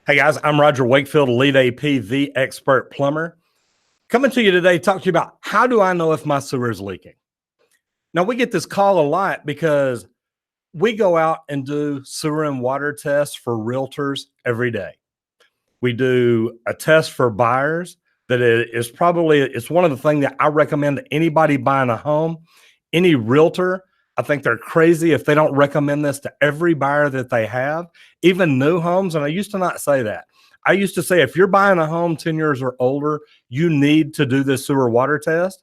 Hey guys, I'm Roger Wakefield, lead AP, the expert plumber. Coming to you today to talk to you about how do I know if my sewer is leaking? Now, we get this call a lot because we go out and do sewer and water tests for realtors every day. We do a test for buyers that it's one of the things that I recommend to anybody buying a home. Any realtor, I think they're crazy if they don't recommend this to every buyer that they have, even new homes. And I used to not say that. I used to say, if you're buying a home 10 years or older, you need to do this sewer water test.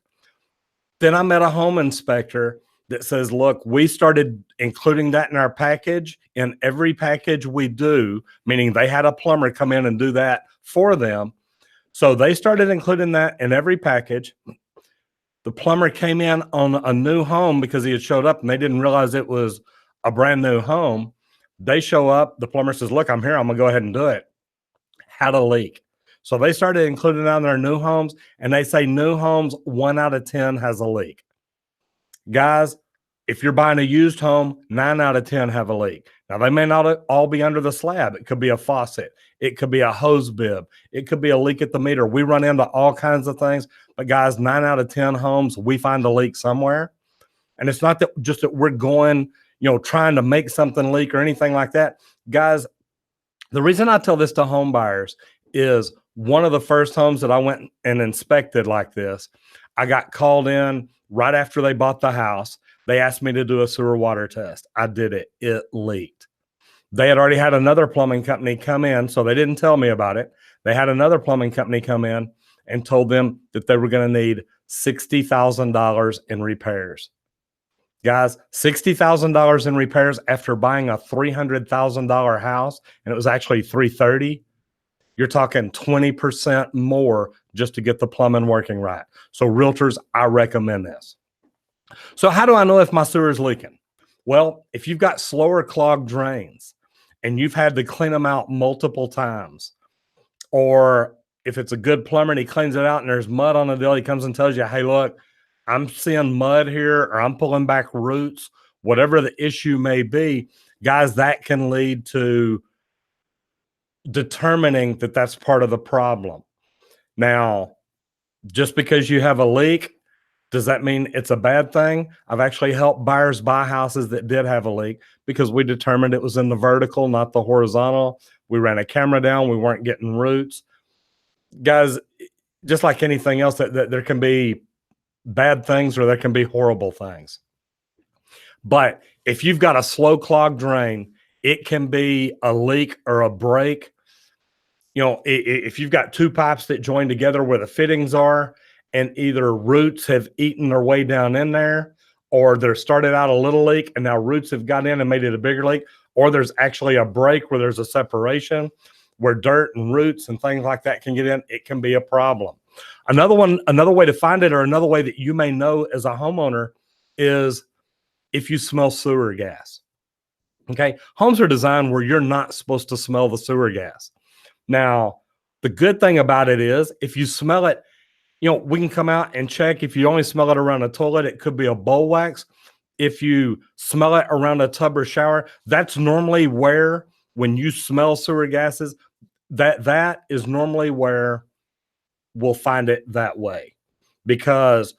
Then I met a home inspector that says, look, we started including that in our package. In every package we do, meaning they had a plumber come in and do that for them. So they started including that in every package. The plumber came in on a new home because he had showed up and they didn't realize it was a brand new home. They show up, the plumber says, look, I'm here, I'm gonna go ahead and do it. Had a leak. So they started including it on their new homes, and they say new homes, 1 out of 10 has a leak. Guys, if you're buying a used home, 9 out of 10 have a leak. Now, they may not all be under the slab. It could be a faucet. It could be a hose bib. It could be a leak at the meter. We run into all kinds of things. But guys, 9 out of 10 homes, we find a leak somewhere. And it's not that just that we're going, trying to make something leak or anything like that. Guys, the reason I tell this to home buyers is one of the first homes that I went and inspected like this, I got called in right after they bought the house. They asked me to do a sewer water test. I did it. It leaked. They had already had another plumbing company come in, so they didn't tell me about it. They had another plumbing company come in and told them that they were going to need $60,000 in repairs. Guys, $60,000 in repairs after buying a $300,000 house, and it was actually $330,000. You're talking 20% more just to get the plumbing working right. So realtors, I recommend this. So how do I know if my sewer is leaking? Well, if you've got slower clogged drains and you've had to clean them out multiple times, or if it's a good plumber and he cleans it out and there's mud on the deal, he comes and tells you, hey, look, I'm seeing mud here, or I'm pulling back roots, whatever the issue may be, guys, that can lead to determining that that's part of the problem. Now, just because you have a leak, does that mean it's a bad thing? I've actually helped buyers buy houses that did have a leak because we determined it was in the vertical, not the horizontal. We ran a camera down. We weren't getting roots. Guys, just like anything else, that there can be bad things or there can be horrible things. But if you've got a slow clogged drain, it can be a leak or a break. If you've got two pipes that join together where the fittings are, and either roots have eaten their way down in there, or they're started out a little leak and now roots have got in and made it a bigger leak, or there's actually a break where there's a separation where dirt and roots and things like that can get in, it can be a problem. Another way to find it, or another way that you may know as a homeowner, is if you smell sewer gas. Okay, homes are designed where you're not supposed to smell the sewer gas. Now, the good thing about it is if you smell it, we can come out and check. If you only smell it around a toilet, it could be a bowl wax. If you smell it around a tub or shower, that's normally where, when you smell sewer gases, that is normally where we'll find it that way. Because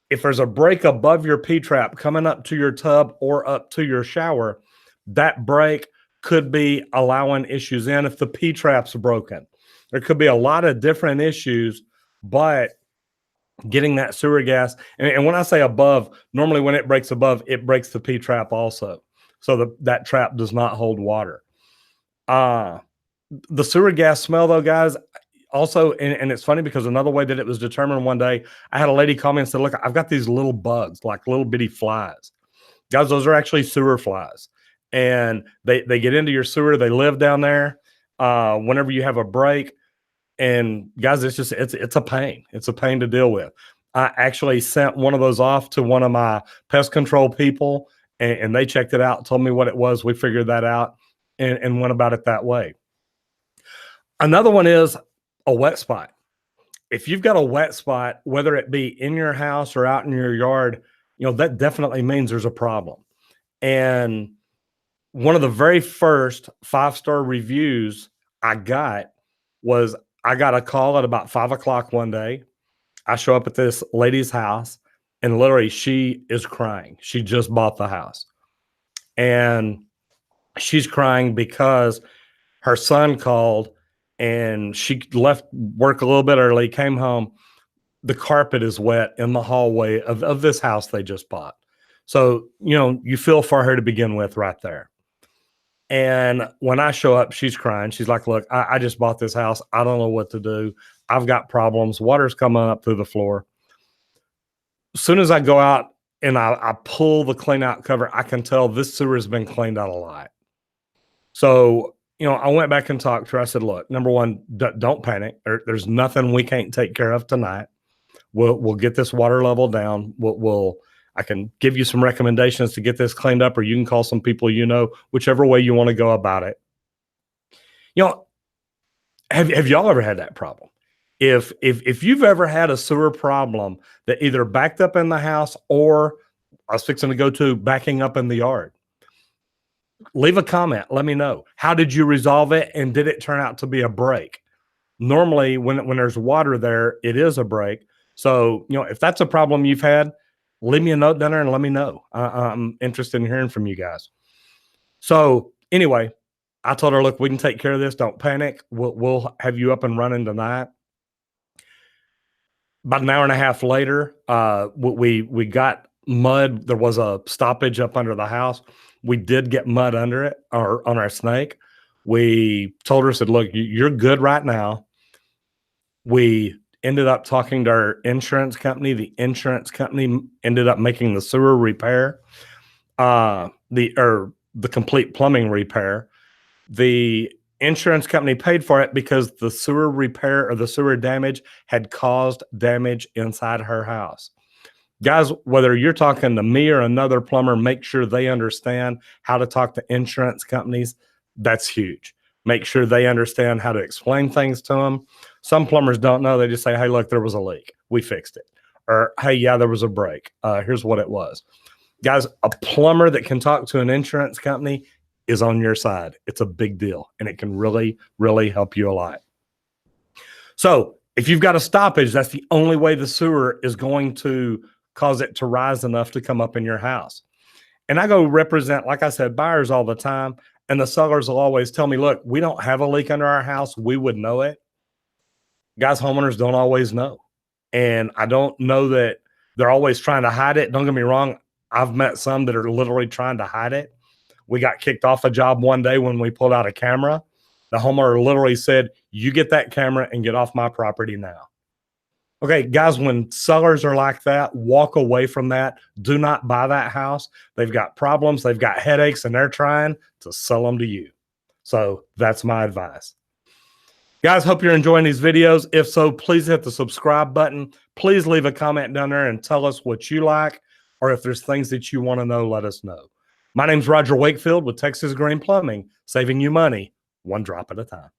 if there's a break above your P-trap coming up to your tub or up to your shower, that break could be allowing issues in. If the P-trap's broken, there could be a lot of different issues, but getting that sewer gas, and when I say above, normally when it breaks above, it breaks the P-trap also. So that trap does not hold water. The sewer gas smell, though, guys, also, and it's funny because another way that it was determined one day, I had a lady call me and said, look, I've got these little bugs, like little bitty flies. Guys, those are actually sewer flies. And they get into your sewer. They live down there whenever you have a break. And guys, it's a pain. It's a pain to deal with. I actually sent one of those off to one of my pest control people, and they checked it out, told me what it was. We figured that out and went about it that way. Another one is a wet spot. If you've got a wet spot, whether it be in your house or out in your yard, that definitely means there's a problem. And one of the very first 5-star reviews I got was I got a call at about 5 o'clock one day. I show up at this lady's house and literally she is crying. She just bought the house and she's crying because her son called and she left work a little bit early, came home. The carpet is wet in the hallway of this house they just bought. So, you feel for her to begin with right there. And when I show up, she's crying. She's like, look, I just bought this house. I don't know what to do. I've got problems. Water's coming up through the floor. As soon as I go out and I pull the clean out cover, I can tell this sewer has been cleaned out a lot. So, I went back and talked to her. I said, look, number one, don't panic. There's nothing we can't take care of tonight. We'll get this water level down. I can give you some recommendations to get this cleaned up, or you can call some people, whichever way you want to go about it. Have y'all ever had that problem? If you've ever had a sewer problem that either backed up in the house or I was fixing to go to backing up in the yard, leave a comment. Let me know. How did you resolve it? And did it turn out to be a break? Normally, when there's water there, it is a break. So, if that's a problem you've had, leave me a note down there and let me know. I'm interested in hearing from you guys. So anyway, I told her, look, we can take care of this. Don't panic. We'll have you up and running tonight. About an hour and a half later, we got mud. There was a stoppage up under the house. We did get mud under it or on our snake. We told her, said, look, you're good right now. We ended up talking to our insurance company. The insurance company ended up making the sewer repair, the complete plumbing repair. The insurance company paid for it because the sewer repair or the sewer damage had caused damage inside her house. Guys, whether you're talking to me or another plumber, make sure they understand how to talk to insurance companies. That's huge. Make sure they understand how to explain things to them. Some plumbers don't know. They just say, hey, look, there was a leak. We fixed it. Or, hey, yeah, there was a break. Here's what it was. Guys, a plumber that can talk to an insurance company is on your side. It's a big deal, and it can really, really help you a lot. So if you've got a stoppage, that's the only way the sewer is going to cause it to rise enough to come up in your house. And I go represent, like I said, buyers all the time. And the sellers will always tell me, look, we don't have a leak under our house. We would know it. Guys, homeowners don't always know. And I don't know that they're always trying to hide it. Don't get me wrong. I've met some that are literally trying to hide it. We got kicked off a job one day when we pulled out a camera. The homeowner literally said, you get that camera and get off my property now. Okay, guys, when sellers are like that, walk away from that. Do not buy that house. They've got problems. They've got headaches, and they're trying to sell them to you. So that's my advice. Guys, hope you're enjoying these videos. If so, please hit the subscribe button. Please leave a comment down there and tell us what you like, or if there's things that you want to know, let us know. My name's Roger Wakefield with Texas Green Plumbing, saving you money one drop at a time.